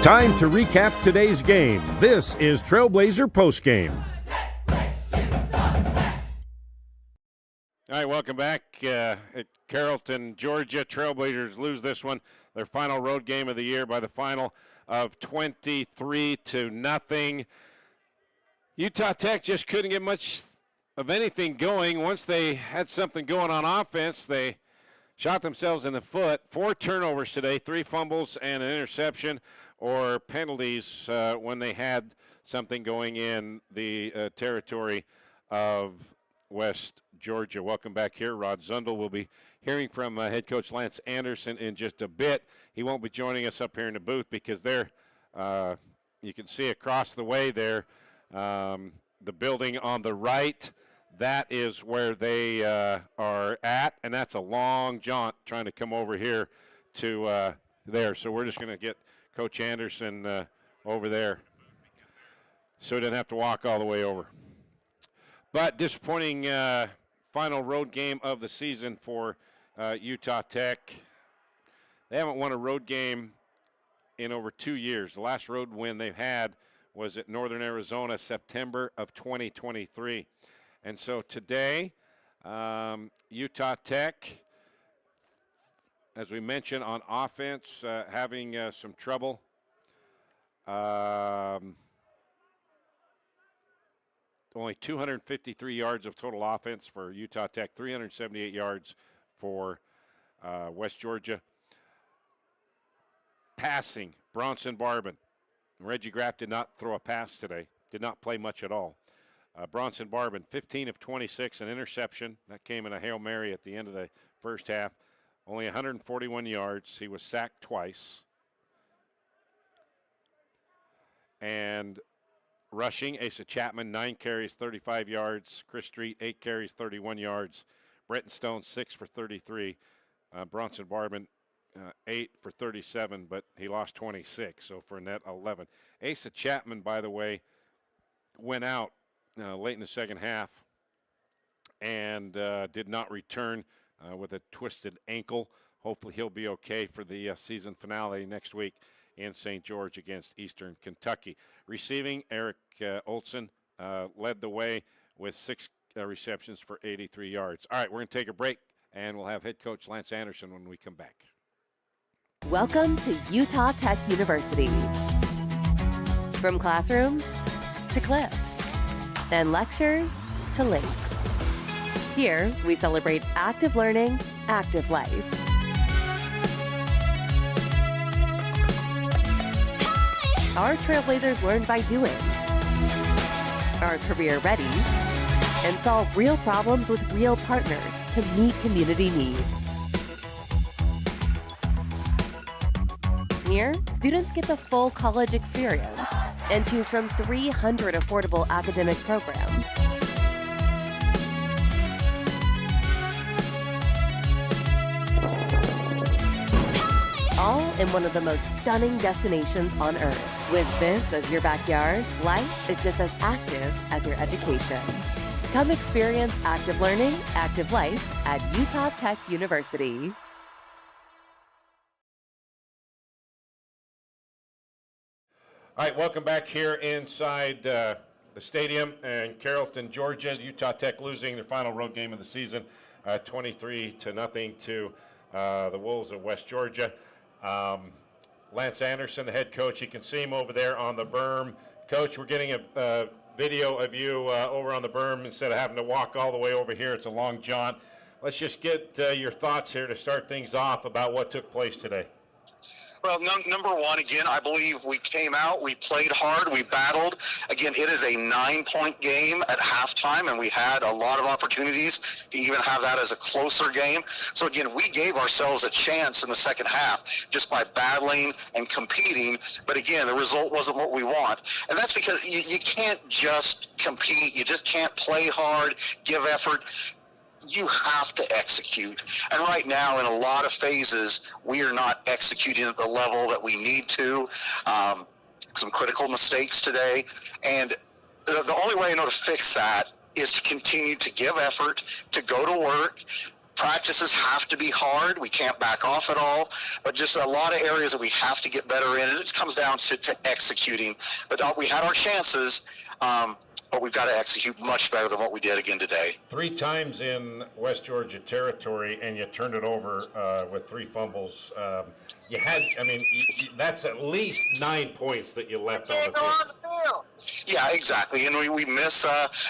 Time to recap today's game. This is Trailblazer Postgame. All right, welcome back at Carrollton, Georgia. Trailblazers lose this one, their final road game of the year, by the final of 23-0. Utah Tech just couldn't get much of anything going. Once they had something going on offense, they shot themselves in the foot. 4 turnovers today, 3 fumbles and an interception, or penalties when they had something going in the territory of West Georgia. Welcome back here. Rod Zundel will be hearing from head coach Lance Anderson in just a bit. He won't be joining us up here in the booth because there, you can see across the way there, the building on the right, that is where they are at, and that's a long jaunt trying to come over here to there. So we're just going to get Coach Anderson over there so he doesn't have to walk all the way over. But disappointing final road game of the season for Utah Tech. They haven't won a road game in over 2 years. The last road win they've had was at Northern Arizona, September of 2023. And so today, Utah Tech, as we mentioned, on offense, having some trouble. Only 253 yards of total offense for Utah Tech, 378 yards for West Georgia. Passing, Bronson Barbin. Reggie Graff did not throw a pass today, did not play much at all. Bronson Barbin, 15 of 26, an interception. That came in a Hail Mary at the end of the first half. Only 141 yards. He was sacked twice. And rushing, Asa Chapman, 9 carries, 35 yards. Chris Street, 8 carries, 31 yards. Bretton Stone, 6 for 33. Bronson Barbin, 8 for 37, but he lost 26, so for a net 11. Asa Chapman, by the way, went out late in the second half and did not return with a twisted ankle. Hopefully he'll be okay for the season finale next week in St. George against Eastern Kentucky. Receiving, Eric Olson led the way with 6 receptions for 83 yards. All right, we're going to take a break, and we'll have head coach Lance Anderson when we come back. Welcome to Utah Tech University. From classrooms to cliffs and lectures to lakes. Here, we celebrate active learning, active life. Our Trailblazers learn by doing, are career ready, and solve real problems with real partners to meet community needs. Here, students get the full college experience and choose from 300 affordable academic programs. All in one of the most stunning destinations on Earth. With this as your backyard, life is just as active as your education. Come experience active learning, active life at Utah Tech University. All right, welcome back here inside the stadium in Carrollton, Georgia. Utah Tech losing their final road game of the season, 23-0 to the Wolves of West Georgia. Lance Anderson, the head coach, you can see him over there on the berm. Coach, we're getting a video of you over on the berm instead of having to walk all the way over here. It's a long jaunt. Let's just get your thoughts here to start things off about what took place today. Well, number one, again, I believe we came out, we played hard, we battled. Again, it is a 9-point game at halftime, and we had a lot of opportunities to even have that as a closer game. So, again, we gave ourselves a chance in the second half just by battling and competing. But, again, the result wasn't what we want. And that's because you can't just compete. You just can't play hard, give effort. You have to execute. And right now, in a lot of phases, we are not executing at the level that we need to. Some critical mistakes today. And the only way I know to fix that is to continue to give effort, to go to work, practices have to be hard. We can't back off at all, but just a lot of areas that we have to get better in, and it comes down to executing. But we had our chances, but we've got to execute much better than what we did again today. 3 times in West Georgia territory, and you turned it over with 3 fumbles. You had, that's at least 9 points that you left on the field. Yeah, exactly. And we miss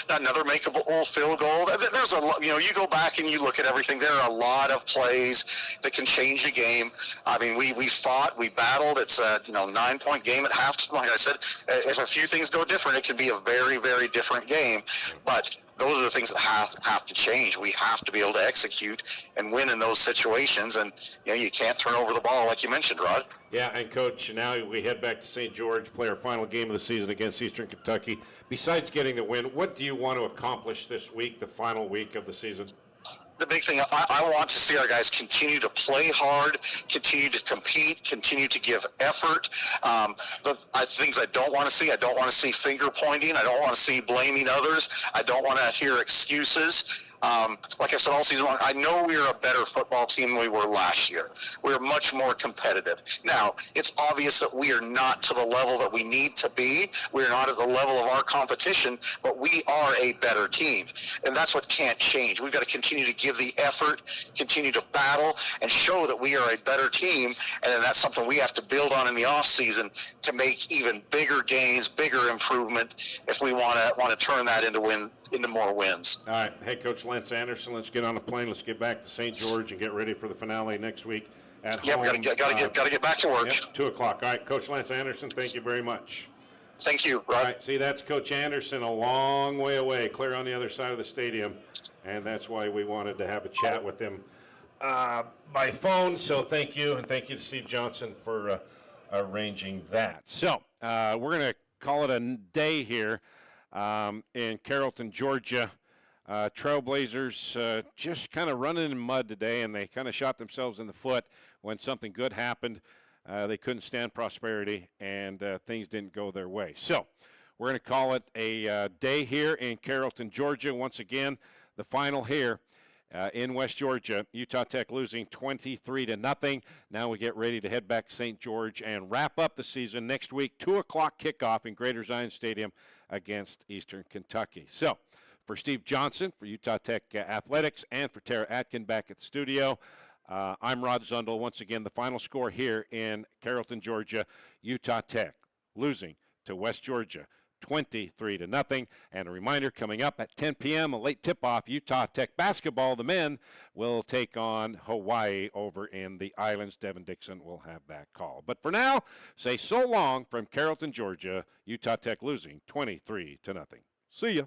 another makeable field goal. There's a lot, you go back and you look at everything. There are a lot of plays that can change a game. I mean, we fought, we battled. It's a 9-point game at halftime. Like I said, if a few things go different, it can be a very, very different game. But those are the things that have to change. We have to be able to execute and win in those situations. And, you can't turn over the ball like you mentioned, Rod. Yeah, and Coach, now we head back to St. George, play our final game of the season against Eastern Kentucky. Besides getting the win, what do you want to accomplish this week, the final week of the season? The big thing, I want to see our guys continue to play hard, continue to compete, continue to give effort. The things I don't want to see, I don't want to see finger pointing. I don't want to see blaming others. I don't want to hear excuses. Like I said all season long, I know we are a better football team than we were last year. We're much more competitive. Now, it's obvious that we are not to the level that we need to be. We're not at the level of our competition, but we are a better team. And that's what can't change. We've got to continue to give the effort, continue to battle, and show that we are a better team. And then that's something we have to build on in the offseason to make even bigger gains, bigger improvement if we want to turn that into more wins. All right. Hey, Coach Lance Anderson, let's get on the plane. Let's get back to St. George and get ready for the finale next week at home. Yeah, we got to get back to work. Yep, 2 o'clock. All right, Coach Lance Anderson, thank you very much. Thank you, Rod. All right, see, that's Coach Anderson a long way away, clear on the other side of the stadium, and that's why we wanted to have a chat with him by phone. So thank you, and thank you to Steve Johnson for arranging that. So we're going to call it a day here in Carrollton, Georgia. Trailblazers just kind of running in mud today, and they kind of shot themselves in the foot when something good happened. They couldn't stand prosperity, and things didn't go their way. So we're going to call it a day here in Carrollton, Georgia. Once again, the final here in West Georgia. Utah Tech losing 23-0. Now we get ready to head back to St. George and wrap up the season next week. 2 o'clock kickoff in Greater Zion Stadium against Eastern Kentucky. So for Steve Johnson, for Utah Tech Athletics, and for Tara Atkin back at the studio, I'm Rod Zundel. Once again, the final score here in Carrollton, Georgia, Utah Tech losing to West Georgia 23-0. And a reminder, coming up at 10 p.m., a late tip-off, Utah Tech basketball. The men will take on Hawaii over in the islands. Devin Dixon will have that call. But for now, say so long from Carrollton, Georgia, Utah Tech losing 23-0. See ya.